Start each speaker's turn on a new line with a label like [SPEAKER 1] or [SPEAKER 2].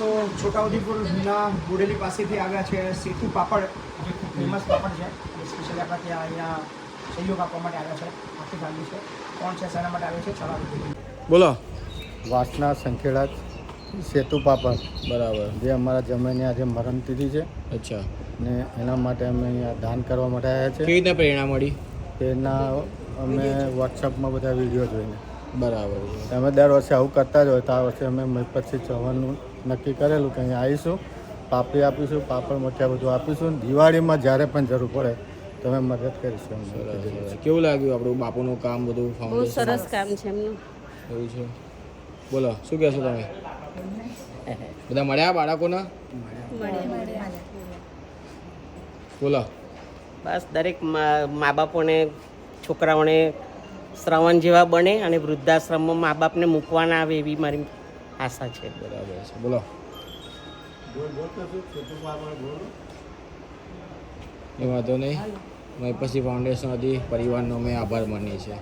[SPEAKER 1] તો છોટાઉદેપુરના બોડેલી પાસેથી આવ્યા છે સેતુ પાપડ, જે ખૂબ ફેમસ પાપડ છે. સ્પેશિયલી આપણા ત્યાં અહીંયા સહયોગ આપવા માટે આવ્યા છે. આખી ફેમિલી છે. કોણ છે, શેના માટે આવ્યા છે, ચલાવો.
[SPEAKER 2] બોલો.
[SPEAKER 3] વાસના સંખેડા સેતુ પાપડ,
[SPEAKER 2] બરાબર.
[SPEAKER 3] જે અમારા જમાઈની આજે મરણતિથિ છે
[SPEAKER 2] અચ્છા.
[SPEAKER 3] ને એના માટે અમે અહીંયા દાન કરવા માટે આવ્યા છે.
[SPEAKER 2] કેવી રીતે પ્રેરણા મળી?
[SPEAKER 3] તેના અમે વોટ્સઅપમાં બધા વિડીયો જોઈને.
[SPEAKER 2] બરાબર.
[SPEAKER 3] અમે દર વર્ષે આવું કરતા જ હોય તો આ વર્ષે અમે પછી જવાનું નક્કી કરેલું કે અહીંયા આવીશું, પાપડી આપીશું, પાપડ મઠિયા બધું આપીશું. દિવાળીમાં જ્યારે પણ જરૂર પડે તો અમે મદદ કરીશું.
[SPEAKER 2] કેવું લાગ્યું આપણું બાપુનું કામ બધું?
[SPEAKER 4] બહુ સરસ કામ છે એમનું.
[SPEAKER 2] એવું છે. બોલો, શું કહેશો તમે? બધા મળ્યા બાળકોના? બોલો.
[SPEAKER 5] બસ દરેક મા બાપોને છોકરાઓને શ્રવણ જેવા બને અને વૃદ્ધાશ્રમમાં મા બાપને મૂકવા ના આવે એવી મારી આશા છે.
[SPEAKER 2] બરાબર છે. બોલો. એ વાંધો નહીં. મેં પછી ફાઉન્ડેશન હતી પરિવારનો મેં આભાર માનીએ છીએ.